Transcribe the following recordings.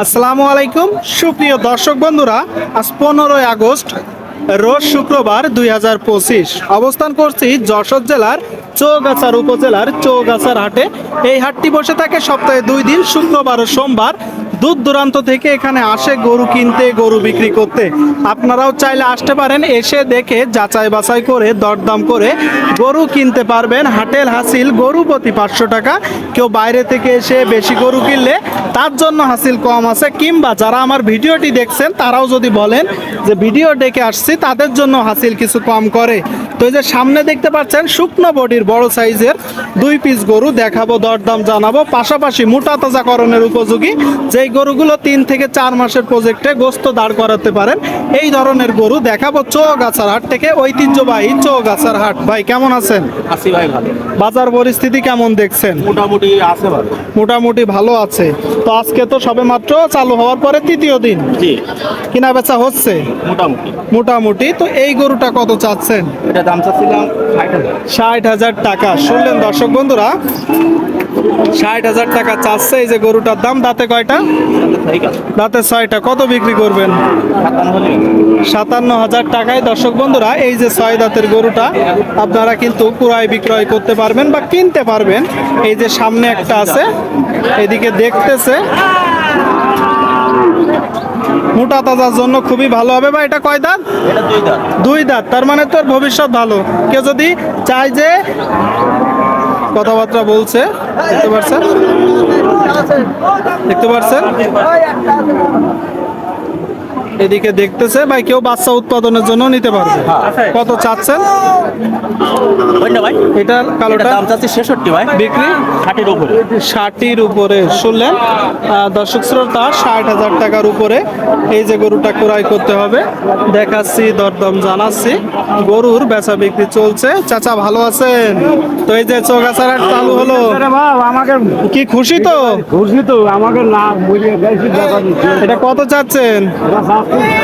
আসসালামু আলাইকুম সুপ্রিয় দর্শক বন্ধুরা, আজ 15 আগস্ট রোজ শুক্রবার 2025 অবস্থান করছি যশোর জেলার চৌগাছার উপজেলার চৌগাছার হাটে। এই হাটটি বসে থাকে সপ্তাহে 2 দিন, শুক্রবার ও সোমবার। দূর দূরান্ত থেকে এখানে আসে গরু কিনতে, গরু বিক্রি করতে। আপনারাও চাইলে আসতে পারেন, এসে দেখে যাচাই বাছাই করে দরদাম করে গরু কিনতে পারবেন। হাটের হাসিল গরু প্রতি 500 টাকা। কেউ বাইরে থেকে এসে বেশি গরু কিনলে তার জন্য হাসিল কম আছে, কিংবা যারা আমার ভিডিওটি দেখছেন তারাও যদি বলেন যে ভিডিও দেখে আসছি, তাদের জন্য হাসিল কিছু কম করে। তো এই যে সামনে দেখতে পাচ্ছেন শুকনো বডির বড় সাইজের 2 পিস গরু দেখাবো, দরদাম জানাবো, পাশাপাশি মোটা তাজাকরণের উপযোগী যেই গরুগুলো 3 থেকে 4 মাসের প্রজেক্টে গোস্ত দাঁড় করাতে পারেন, এই ধরনের গরু দেখাবো চৌগাছার হাট থেকে, ঐতিহ্যবাহী চৌগাছার হাট। ভাই কেমন আছেন? আছি ভাই, ভালো। বাজার পরিস্থিতি কেমন দেখছেন? মোটামুটি আছে ভালো। মোটামুটি ভালো আছে। তো আজকে তো সবেমাত্র চালু হওয়ার পরে 3য় দিন, জি, কিনা বেচা হচ্ছে মোটামুটি। মোটামুটি। তো এই গরুটা কত চাচ্ছেন? এটা দাম চাচ্ছিলাম 60,000। 60,000 টাকা। শুনলেন দর্শক বন্ধুরা, 60,000 টাকা চাচ্ছে এই যে গরুটার দাম। দাঁতে কয়টা? ঠিক আছে, দাঁতে 6টা। কত বিক্রি করবেন? 57,000 টাকায় দর্শক বন্ধুরা এই যে 6 দাঁতের গরুটা আপনারা কিন্তু ক্রয় বিক্রয় করতে পারবেন বা কিনতে পারবেন। এই যে সামনে একটা আছে, এদিকে দেখতেছে, মোটা তাজার জন্য খুবই ভালো হবে। বা এটা কয় দাঁত? এটা 2 দাঁত। 2 দাঁত। তার মানে তোর ভবিষ্যৎ ভালো। কেউ যদি চায় যে, কথাবার্তা বলছে, দেখতে পাচ্ছেন, দেখতে পাচ্ছেন, এদিকে দেখতেছে ভাই, কেউ বাচ্চা উৎপাদনের জন্য নিতে পারবে। কত চাচ্ছেন ভাই এটা? কালোটা দাম চাচ্ছি 66 ভাই, বিক্রি 60-এর উপরে। 60-এর উপরে। শুনলেন দর্শক শ্রোতা, 60,000 টাকার উপরে এই যে গরুটা ক্রয় করতে হবে। দেখাচ্ছি, দরদাম জানাচ্ছি। গরুর বেচা বিক্রি চলছে। চাচা ভালো আছেন? তো এই যে চৌগাছার হাট চালু হলো, আমাকে কি খুশি তো? খুশি তো, আমাকে না বুঝে গেছি। এটা কত চাচ্ছেন?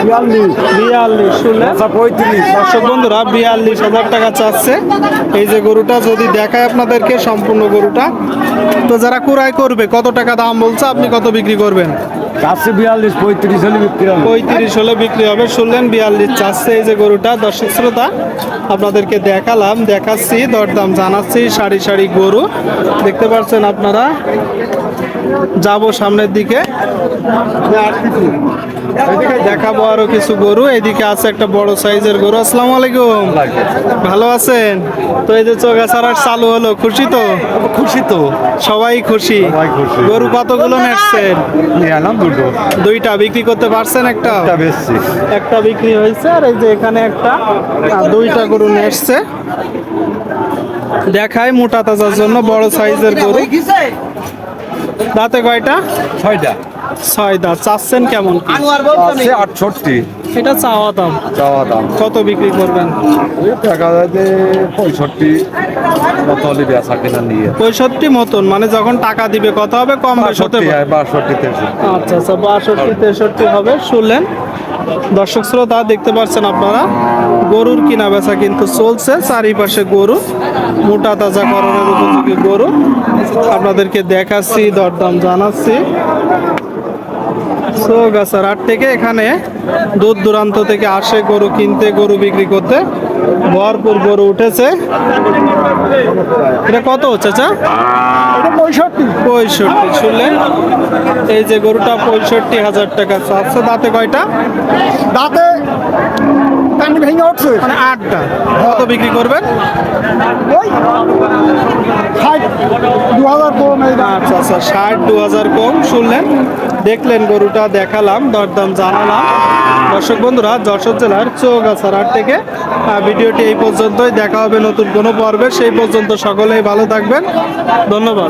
42। শুনলেন 35। দর্শক বন্ধুরা, 42,000 টাকা চাচ্ছে এই যে গরুটা। যদি দেখায় আপনাদেরকে সম্পূর্ণ গরুটা, তো যারা ক্রয় করবে কত টাকা দাম বলছে, আপনি কত বিক্রি করবেন? 42, 35 হলে বিক্রি হবে। 35 হলে বিক্রি হবে। শুনলেন 42 চাচ্ছে এই যে গরুটা। দর্শক শ্রোতা, আপনাদেরকে দেখালাম, দেখাচ্ছি, দরদাম জানাচ্ছি। সারি সারি গরু দেখতে পাচ্ছেন আপনারা। যাব সামনের দিকে, দেখাবো আরো কিছু গরু। এদিকে আছে একটা বড় সাইজের গরু। আসসালামু আলাইকুম, ভালো আছেন? তো এই যে চৌগাছার হাট চালু হলো, খুশি তো? খুশি তো, সবাই খুশি। সবাই খুশি। গরু কতগুলো নেসছেন? নিয়ে এলাম দুটো। 2টা। বিক্রি করতে পারছেন? একটা বেশি। একটা বিক্রি হয়েছে। আর এই যে এখানে একটা, 2টা গরু নেসছে। দেখায় মোটা তাজার জন্য বড় সাইজের গরু। দাঁতে কয়টা? 6টা। 6 দাঁত। চাচ্ছেন কেমন কি? আছে 68 এটা চাওয়া দাম। চাওয়া দাম। কত বিক্রি করবেন? ওই টাকা যাতে 65 মতো হলে বেচা কেনা নিয়ে। 65 মতন, মানে যখন টাকা দিবে কত হবে? কম বেশ হতে পারে। 62, 63। আচ্ছা আচ্ছা, 62, 63 হবে। শুনলেন দর্শক শ্রোতা, দেখতে পাচ্ছেন আপনারা, গরুর কিনা বেচা কিন্তু চলছে। চারিপাশে গরু, মোটা তাজা করণের উপযোগী গরু আপনাদেরকে দেখাচ্ছি, দরদাম জানাচ্ছি। চৌগাছার হাট থেকে এখানে দূর দূরান্ত থেকে আসে গরু কিনতে, গরু বিক্রি করতে। ভরপুর গরু উঠেছে। এটা কত চাচা? 65। শুনলেন এই যে গরুটা 65,000 টাকা চাচ্ছে। দাঁতে কয়টা? দাঁতে কান ভেঙে উঠছে, মানে 8টা। কত বিক্রি করবেন? 2000 কম। আচ্ছা আচ্ছা, 60-2000 কম। শুনলেন, দেখলেন গরুটা, দেখালাম, দরদাম জানালাম। দর্শক বন্ধুরা, যশোর জেলার চৌগাছার হাট থেকে ভিডিওটি এই পর্যন্তই। দেখা হবে নতুন কোনো পর্বে। সেই পর্যন্ত সকলেই ভালো থাকবেন। ধন্যবাদ।